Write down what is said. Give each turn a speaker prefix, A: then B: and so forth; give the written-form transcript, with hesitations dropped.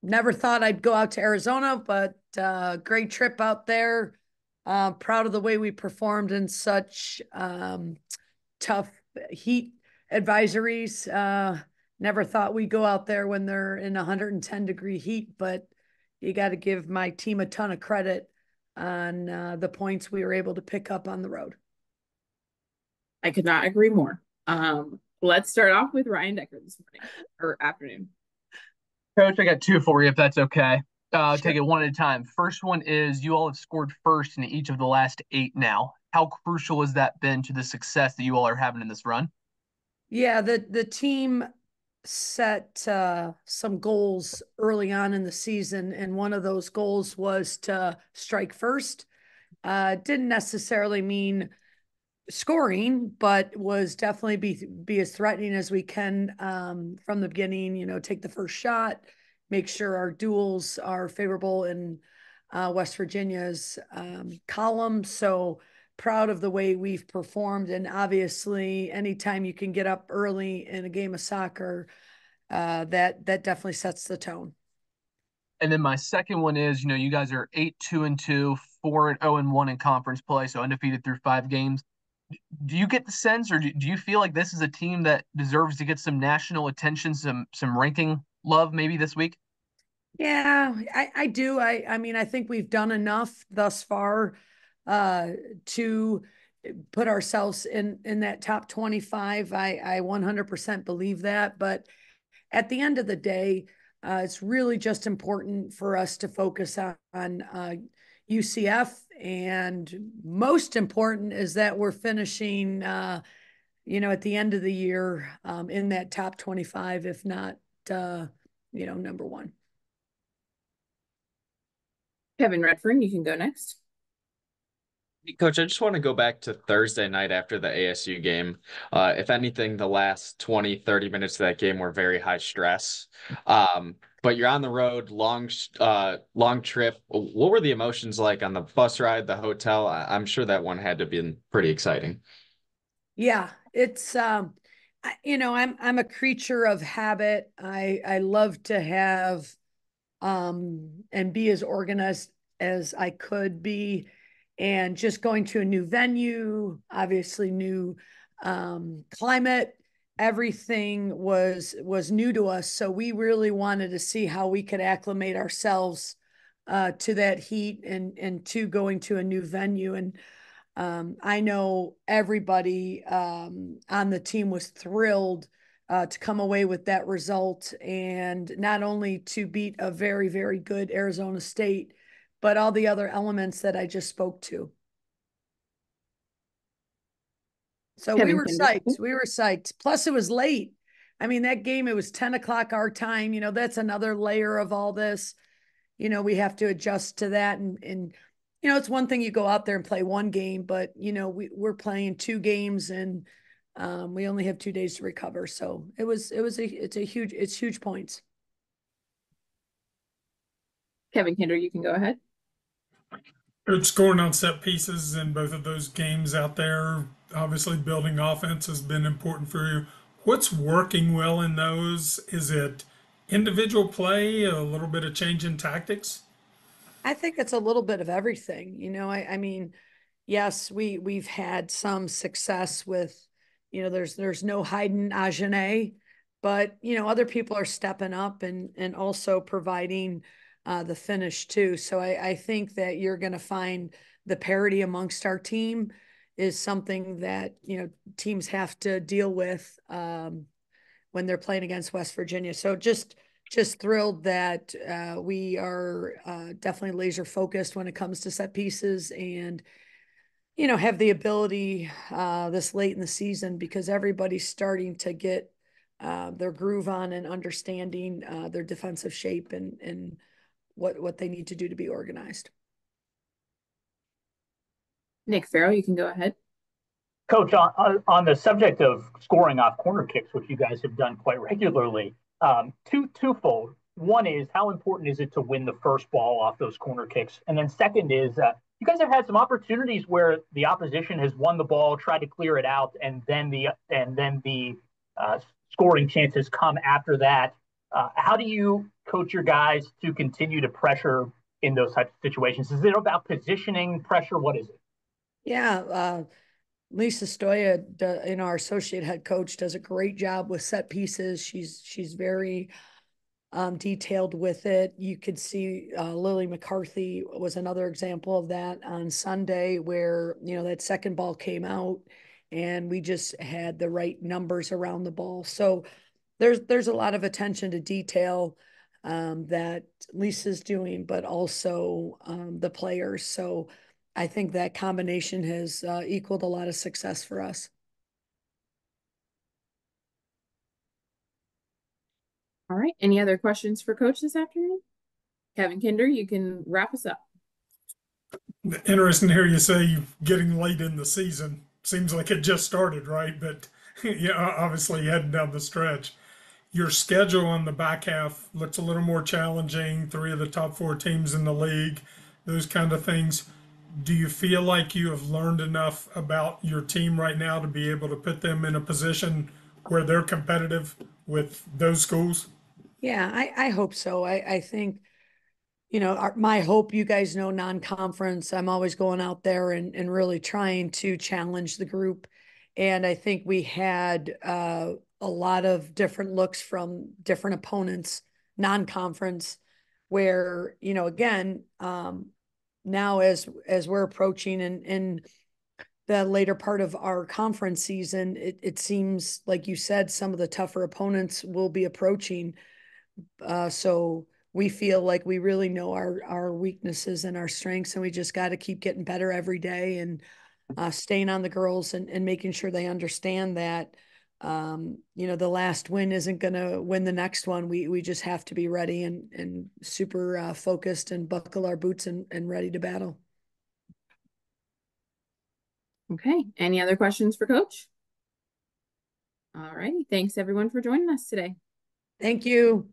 A: Never thought I'd go out to Arizona, but great trip out there. Proud of the way we performed in such tough heat advisories. Never thought we'd go out there when they're in 110-degree heat, but you got to give my team a ton of credit on the points we were able to pick up on the road.
B: I could not agree more. Let's start off with Ryan Decker this morning or afternoon.
C: Coach, I got two for you if that's okay.
A: Sure.
C: Take it one at a time. First one is you all have scored first in each of the last 8 now. How crucial has that been to the success that you all are having in this run?
A: Yeah, the team set some goals early on in the season, and one of those goals was to strike first. Didn't necessarily mean scoring, but was definitely be as threatening as we can from the beginning. Take the first shot, make sure our duels are favorable in West Virginia's column. So proud of the way we've performed, and obviously, anytime you can get up early in a game of soccer, that definitely sets the tone.
C: And then my second one is, you guys are 8-2-2, 4-0-1 in conference play, so undefeated through 5 games. Do you get the sense, or do you feel like this is a team that deserves to get some national attention, some ranking love maybe this week?
A: Yeah, I do. I mean, I think we've done enough thus far uh, to put ourselves in that top 25. I 100% believe that. But at the end of the day, it's really just important for us to focus on UCF. And most important is that we're finishing, at the end of the year in that top 25, if not, number one.
B: Kevin Redfern, you can go next.
D: Coach, I just want to go back to Thursday night after the ASU game. If anything, the last 20, 30 minutes of that game were very high stress. But you're on the road, long trip. What were the emotions like on the bus ride, the hotel? I'm sure that one had to be pretty exciting.
A: Yeah, it's I'm a creature of habit. I love to have and be as organized as I could be. And just going to a new venue, obviously new climate, everything was new to us. So we really wanted to see how we could acclimate ourselves to that heat and to going to a new venue. And I know everybody on the team was thrilled to come away with that result, and not only to beat a very, very good Arizona State, but all the other elements that I just spoke to. So we
B: Kevin
A: were
B: Kendrick.
A: psyched. We were psyched. Plus, it was late. I mean, that game, it was 10 o'clock our time. That's another layer of all this. We have to adjust to that. And it's one thing you go out there and play one game, but, we're playing 2 games, and we only have 2 days to recover. So it's huge points.
B: Kevin Kendrick, you can go ahead.
E: Good scoring on set pieces in both of those games out there. Obviously, building offense has been important for you. What's working well in those? Is it individual play, a little bit of change in tactics?
A: I think it's a little bit of everything. I mean, yes, we've had some success with, there's no hiding Agenais, but other people are stepping up and also providing the finish too. So I think that you're going to find the parity amongst our team is something that teams have to deal with when they're playing against West Virginia. So just thrilled that we are definitely laser focused when it comes to set pieces, and have the ability this late in the season, because everybody's starting to get their groove on and understanding their defensive shape and what they need to do to be organized.
B: Nick Farrell, you can go ahead.
F: Coach, on the subject of scoring off corner kicks, which you guys have done quite regularly, twofold. One is, how important is it to win the first ball off those corner kicks? And then second is, you guys have had some opportunities where the opposition has won the ball, tried to clear it out, and then the scoring chances come after that. How do you coach your guys to continue to pressure in those types of situations? Is it about positioning pressure? What is it?
A: Yeah, Lisa Stoya, our associate head coach, does a great job with set pieces. She's very detailed with it. You could see Lily McCarthy was another example of that on Sunday, where that second ball came out, and we just had the right numbers around the ball. So there's a lot of attention to detail that Lisa's doing, but also the players. So I think that combination has equaled a lot of success for us.
B: All right. Any other questions for Coach this afternoon? Kevin Kinder, you can wrap us up.
E: Interesting to hear you say you're getting late in the season. Seems like it just started, right? But yeah, obviously heading down the stretch. Your schedule on the back half looks a little more challenging. 3 of the top 4 teams in the league, those kind of things. Do you feel like you have learned enough about your team right now to be able to put them in a position where they're competitive with those schools?
A: Yeah, I hope so. I think, my hope, you guys know, non-conference, I'm always going out there and really trying to challenge the group. And I think we had a lot of different looks from different opponents, non-conference, where, again, now as we're approaching in the later part of our conference season, it seems like you said some of the tougher opponents will be approaching. So we feel like we really know our weaknesses and our strengths, and we just got to keep getting better every day, and staying on the girls and making sure they understand that the last win isn't going to win the next one. We just have to be ready and super focused and buckle our boots and ready to battle.
B: Okay. Any other questions for Coach? All righty. Thanks everyone for joining us today.
A: Thank you.